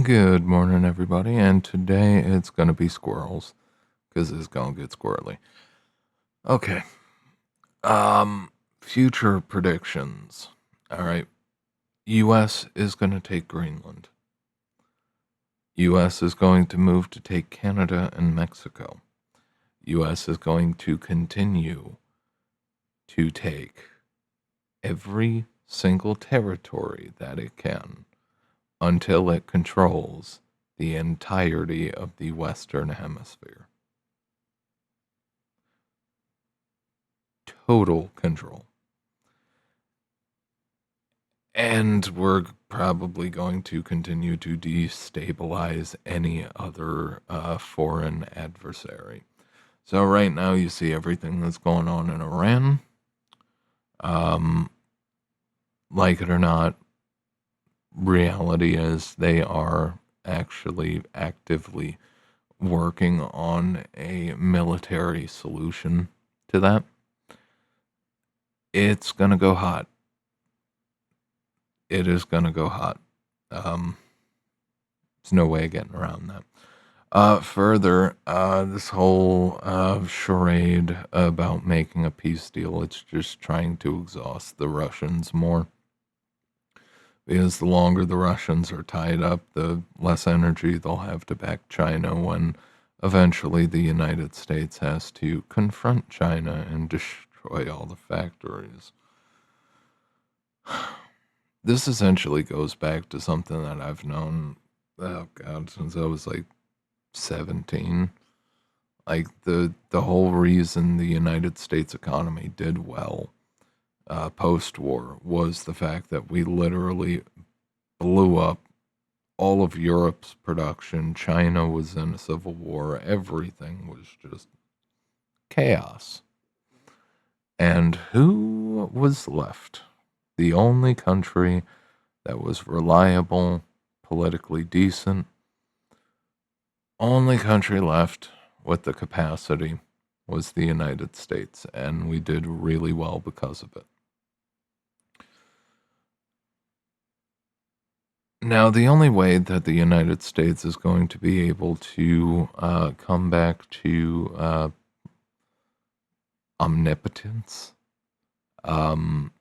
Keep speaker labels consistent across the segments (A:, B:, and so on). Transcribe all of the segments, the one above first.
A: Good morning, everybody, and today it's going to be squirrels because it's going to get squirrely. Okay. Future predictions. All right. U.S. is going to take Greenland. U.S. is going to move to take Canada and Mexico. U.S. is going to continue to take every single territory that it can until it controls the entirety of the Western Hemisphere. Total control. And we're probably going to continue to destabilize any other foreign adversary. So, right now, you see everything that's going on in Iran. Um, like it or not, reality is they are actually actively working on a military solution to that. It's going to go hot. It is going to go hot. Um, there's no way of getting around that. Further, this whole charade about making a peace deal, it's just trying to exhaust the Russians more. Because the longer the Russians are tied up, the less energy they'll have to back China when eventually the United States has to confront China and destroy all the factories. This essentially goes back to something that I've known, oh God, since I was like 17. Like the whole reason the United States economy did well post-war was the fact that we literally blew up all of Europe's production. China was in a civil war. Everything was just chaos. And who was left? The only country that was reliable, politically decent, only country left with the capacity was the United States, and we did really well because of it. Now, the only way that the United States is going to be able to come back to omnipotence, um,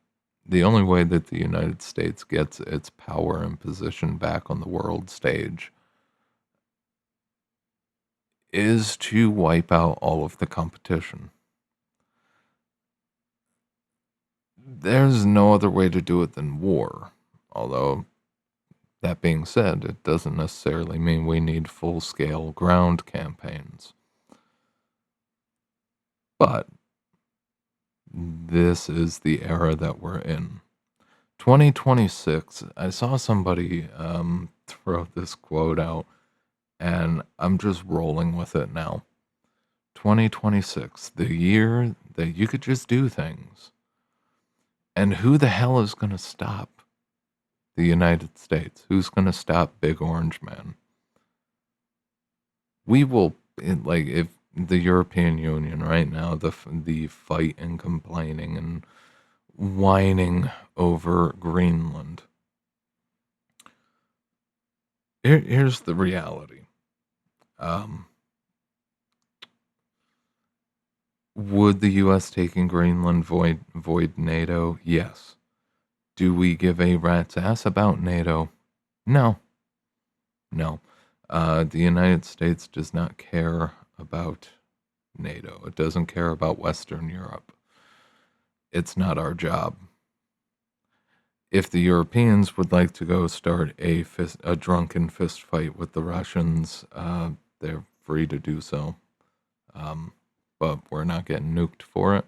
A: the only way that the United States gets its power and position back on the world stage is to wipe out all of the competition. There's no other way to do it than war. Although, that being said, it doesn't necessarily mean we need full scale ground campaigns. But this is the era that we're in. 2026, I saw somebody throw this quote out, and I'm just rolling with it now. 2026, the year that you could just do things. And who the hell is going to stop the United States? Who's going to stop Big Orange Man? We will, like, if the European Union right now, the fight and complaining and whining over Greenland. Here's the reality. Would the U.S. taking Greenland void NATO? Yes. Do we give a rat's ass about NATO? No. No. The United States does not care about NATO. It doesn't care about Western Europe. It's not our job. If the Europeans would like to go start a drunken fist fight with the Russians, they're free to do so. But we're not getting nuked for it.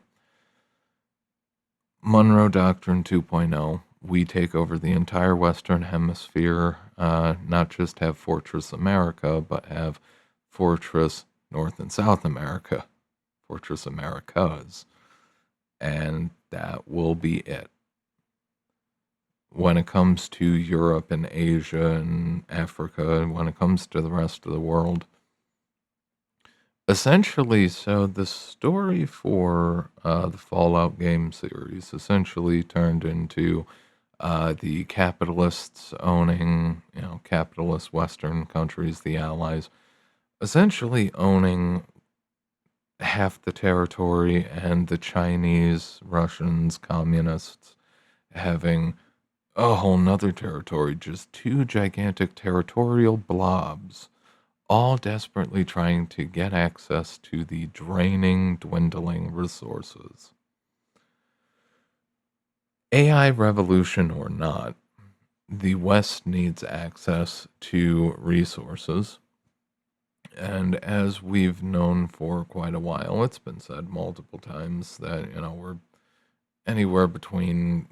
A: Monroe Doctrine 2.0. We take over the entire Western Hemisphere, not just have Fortress America, but have Fortress North and South America, Fortress Americas. And that will be it. When it comes to Europe and Asia and Africa, and when it comes to the rest of the world, essentially, so the story for the Fallout game series essentially turned into The capitalists owning, capitalist Western countries, the Allies, essentially owning half the territory, and the Chinese, Russians, communists having a whole nother territory, just two gigantic territorial blobs, all desperately trying to get access to the draining, dwindling resources. AI revolution or not, the West needs access to resources. And as we've known for quite a while, it's been said multiple times that, we're anywhere between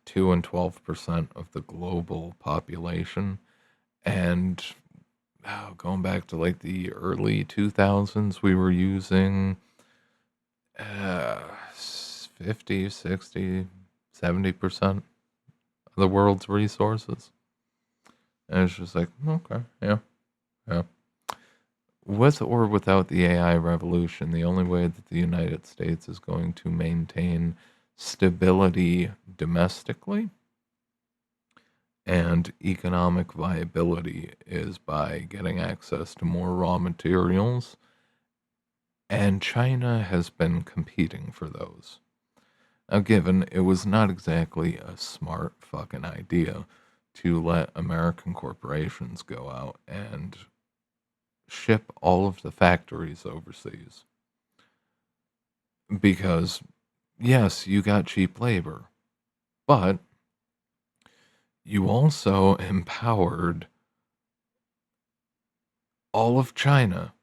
A: 2 and 12% of the global population. And going back to like the early 2000s, we were using 50, 60, 70% of the world's resources. And it's just like, okay, yeah, yeah. With or without the AI revolution, the only way that the United States is going to maintain stability domestically and economic viability is by getting access to more raw materials. And China has been competing for those. Now, given it was not exactly a smart fucking idea to let American corporations go out and ship all of the factories overseas. Because, yes, you got cheap labor, but you also empowered all of China.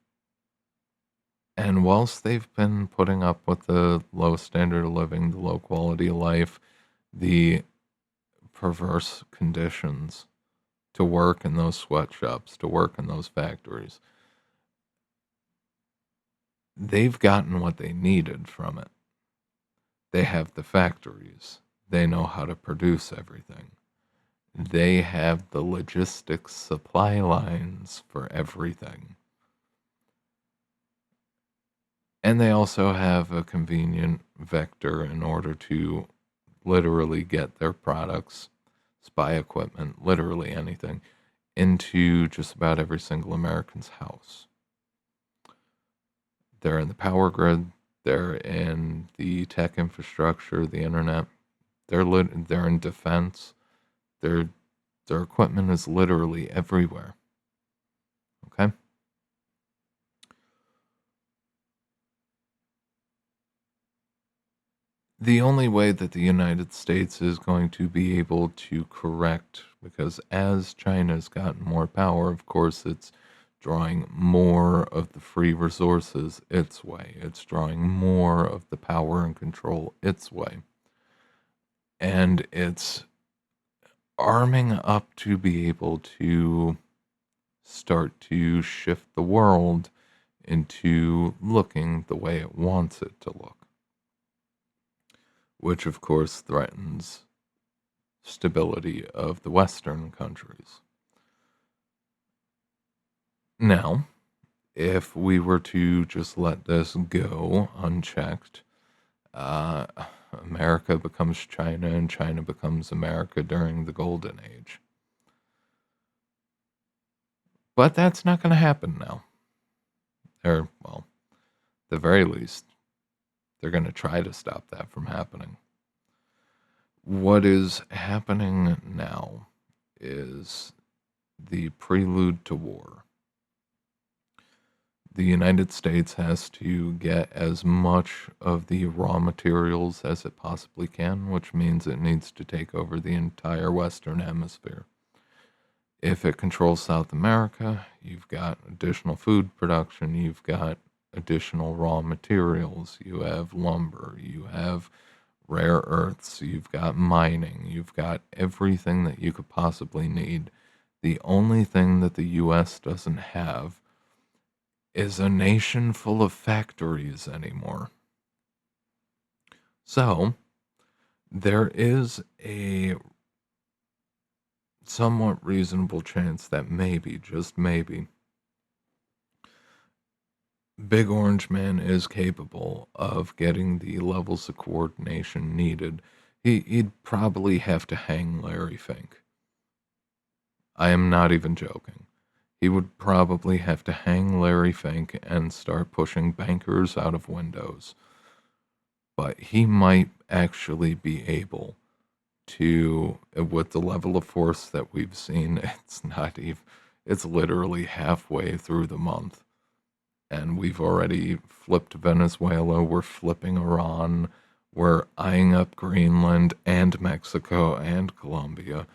A: And whilst they've been putting up with the low standard of living, the low quality of life, the perverse conditions to work in those sweatshops, to work in those factories, they've gotten what they needed from it. They have the factories. They know how to produce everything. They have the logistics supply lines for everything. And they also have a convenient vector in order to literally get their products, spy equipment, literally anything, into just about every single American's house. They're in the power grid, they're in the tech infrastructure, the internet, they're in defense. Their equipment is literally everywhere. Okay? The only way that the United States is going to be able to correct, because as China's gotten more power, of course, it's drawing more of the free resources its way. It's drawing more of the power and control its way. And it's arming up to be able to start to shift the world into looking the way it wants it to look, which of course threatens stability of the Western countries. Now, if we were to just let this go unchecked, uh, America becomes China and China becomes America during the Golden Age. But that's not going to happen now. Or, well, at the very least, they're going to try to stop that from happening. What is happening now is the prelude to war. The United States has to get as much of the raw materials as it possibly can, which means it needs to take over the entire Western Hemisphere. If it controls South America, you've got additional food production, you've got additional raw materials, you have lumber, you have rare earths, you've got mining, you've got everything that you could possibly need. The only thing that the US doesn't have is a nation full of factories anymore. So, there is a somewhat reasonable chance that maybe, just maybe, Big Orange Man is capable of getting the levels of coordination needed. He'd probably have to hang Larry Fink. I am not even joking. He would probably have to hang Larry Fink and start pushing bankers out of windows. But he might actually be able to, with the level of force that we've seen, it's not even, it's literally halfway through the month. And we've already flipped Venezuela, we're flipping Iran, we're eyeing up Greenland and Mexico and Colombia.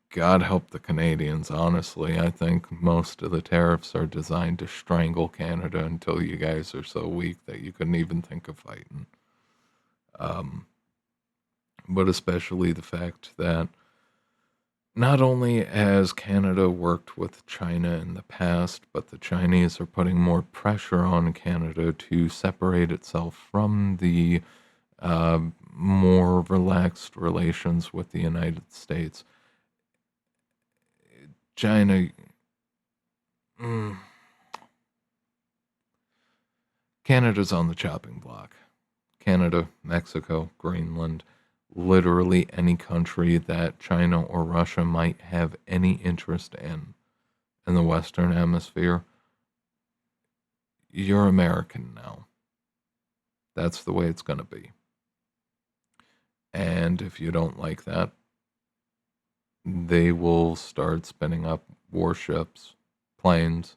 A: God help the Canadians, honestly. I think most of the tariffs are designed to strangle Canada until you guys are so weak that you couldn't even think of fighting. But especially the fact that not only has Canada worked with China in the past, but the Chinese are putting more pressure on Canada to separate itself from the more relaxed relations with the United States. China, Canada's on the chopping block. Canada, Mexico, Greenland, literally any country that China or Russia might have any interest in the Western Hemisphere, you're American now. That's the way it's going to be. And if you don't like that, they will start spinning up warships, planes.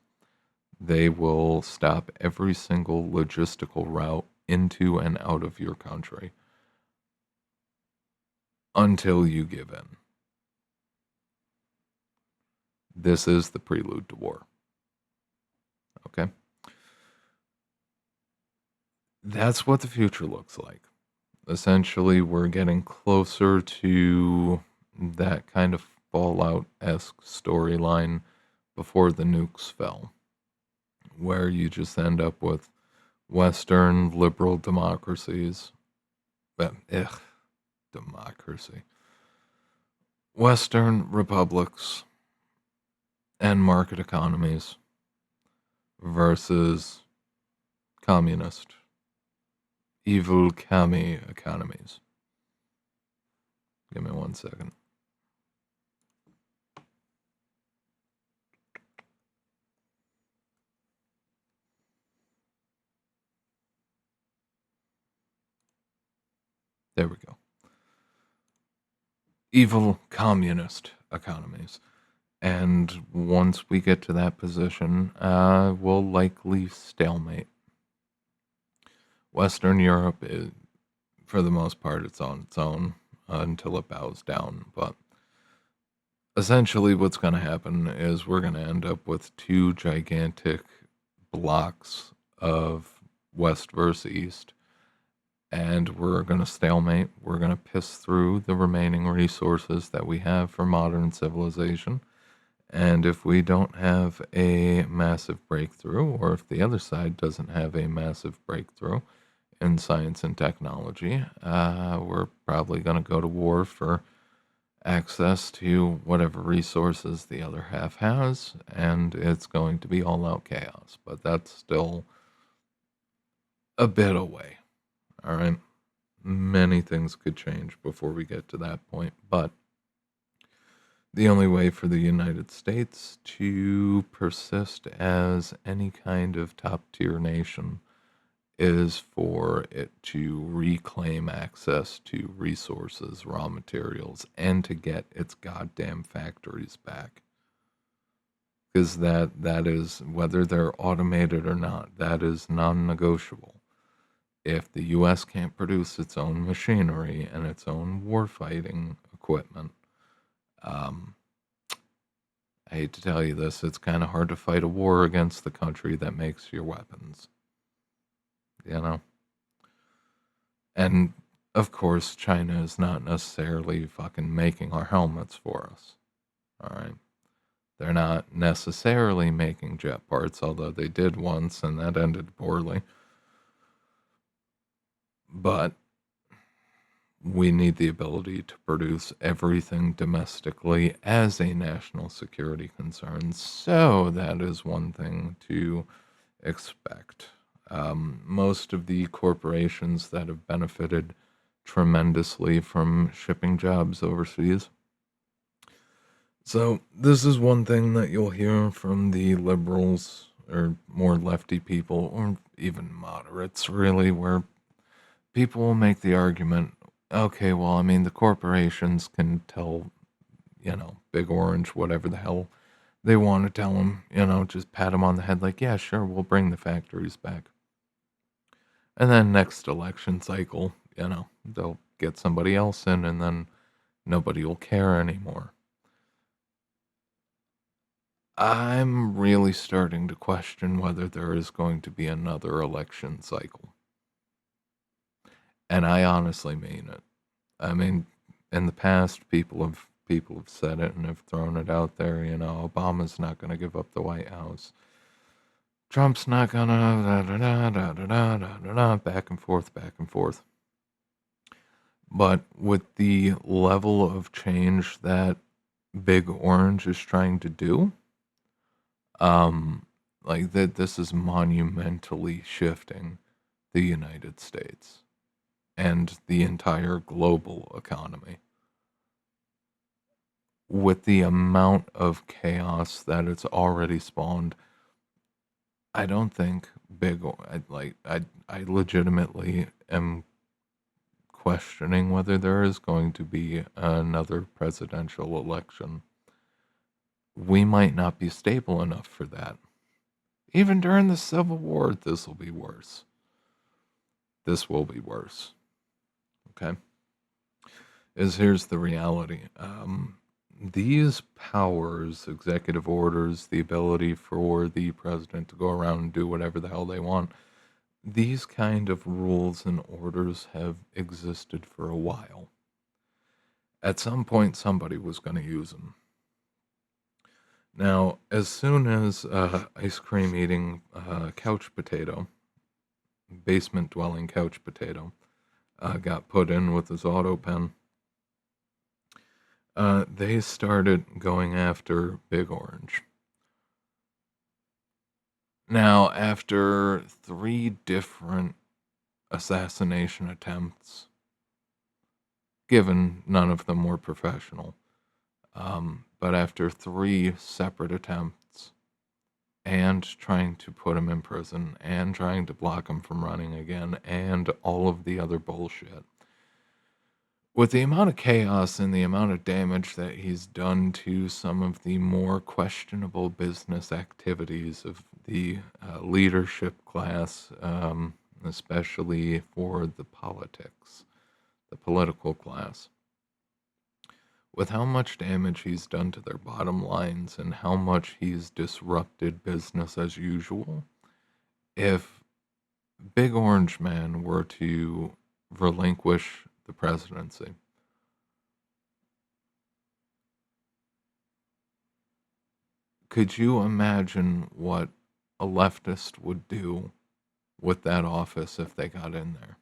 A: They will stop every single logistical route into and out of your country until you give in. This is the prelude to war. Okay? That's what the future looks like. Essentially, we're getting closer to that kind of Fallout-esque storyline before the nukes fell, where you just end up with Western liberal democracies. Democracy. Western republics and market economies versus communist, evil commie economies. Give me 1 second. There we go. Evil communist economies. And once we get to that position, we'll likely stalemate. Western Europe is, for the most part, it's on its own until it bows down. But essentially, what's going to happen is we're going to end up with two gigantic blocks of West versus East, and we're going to stalemate. We're going to piss through the remaining resources that we have for modern civilization. And if we don't have a massive breakthrough, or if the other side doesn't have a massive breakthrough in science and technology, we're probably going to go to war for access to whatever resources the other half has, and it's going to be all out chaos. But that's still a bit away. All right. Many things could change before we get to that point, but the only way for the United States to persist as any kind of top tier nation is for it to reclaim access to resources, raw materials, and to get its goddamn factories back. Because that is, whether they're automated or not, that is non-negotiable. If the U.S. can't produce its own machinery and its own warfighting equipment, I hate to tell you this, it's kind of hard to fight a war against the country that makes your weapons. You know? And, of course, China is not necessarily fucking making our helmets for us. Alright? They're not necessarily making jet parts, although they did once, and that ended poorly. But we need the ability to produce everything domestically as a national security concern. So that is one thing to expect. Most of the corporations that have benefited tremendously from shipping jobs overseas. So, this is one thing that you'll hear from the liberals or more lefty people, or even moderates, really, where people will make the argument, okay, well, I mean, the corporations can tell, Big Orange, whatever the hell they want to tell them, just pat them on the head, like, yeah, sure, we'll bring the factories back. And then next election cycle, they'll get somebody else in, and then nobody will care anymore. I'm really starting to question whether there is going to be another election cycle. And I honestly mean it. I mean, in the past, people have said it and have thrown it out there. Obama's not going to give up the White House. Trump's not gonna back and forth, back and forth. But with the level of change that Big Orange is trying to do, like that, this is monumentally shifting the United States and the entire global economy. With the amount of chaos that it's already spawned, I don't think I legitimately am questioning whether there is going to be another presidential election. We might not be stable enough for that. Even during the Civil War, this will be worse. This will be worse. Okay? Here's the reality. These powers, executive orders, the ability for the president to go around and do whatever the hell they want, these kind of rules and orders have existed for a while. At some point, somebody was going to use them. Now, as soon as ice cream eating couch potato, basement dwelling couch potato, got put in with his auto pen, they started going after Big Orange. Now, after 3 different assassination attempts, given none of them were professional, but after 3 separate attempts, and trying to put him in prison, and trying to block him from running again, and all of the other bullshit, with the amount of chaos and the amount of damage that he's done to some of the more questionable business activities of the leadership class, especially for the political class, with how much damage he's done to their bottom lines and how much he's disrupted business as usual, if Big Orange Man were to relinquish the presidency, could you imagine what a leftist would do with that office if they got in there?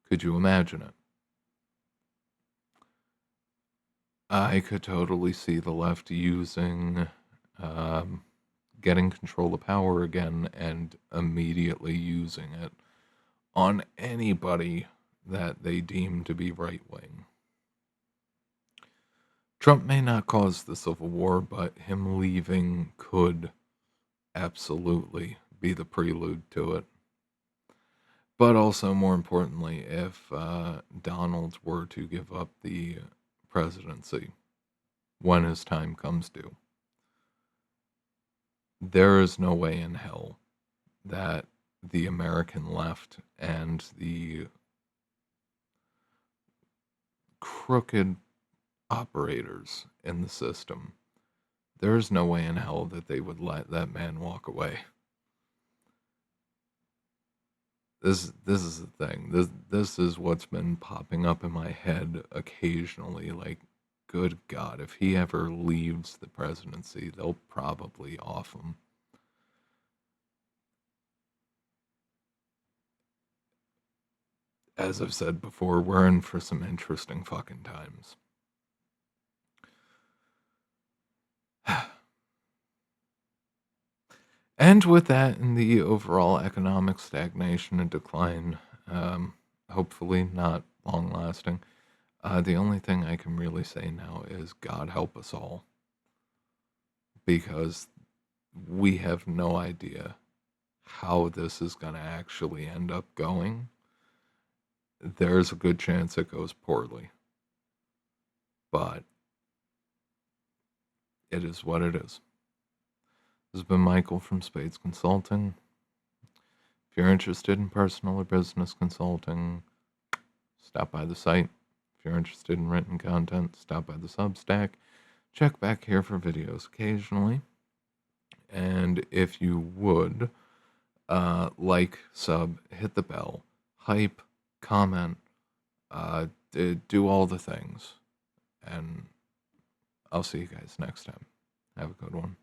A: Could you imagine it? I could totally see the left using, getting control of power again and immediately using it on anybody that they deem to be right wing. Trump may not cause the Civil War, but him leaving could absolutely be the prelude to it. But also, more importantly, if Donald were to give up the presidency when his time comes due, there is no way in hell that the American left and the crooked operators in the system, there's no way in hell that they would let that man walk away. This is the thing. This is what's been popping up in my head occasionally. Like, good God, if he ever leaves the presidency, they'll probably off him. As I've said before, we're in for some interesting fucking times. And with that and the overall economic stagnation and decline, hopefully not long lasting. The only thing I can really say now is God help us all, because we have no idea how this is going to actually end up going. There's a good chance it goes poorly, but it is what it is. This has been Michael from Spades Consulting. If you're interested in personal or business consulting, stop by the site. If you're interested in written content, stop by the Substack. Check back here for videos occasionally. And if you would, like, sub, hit the bell, hype, comment, do all the things. And I'll see you guys next time. Have a good one.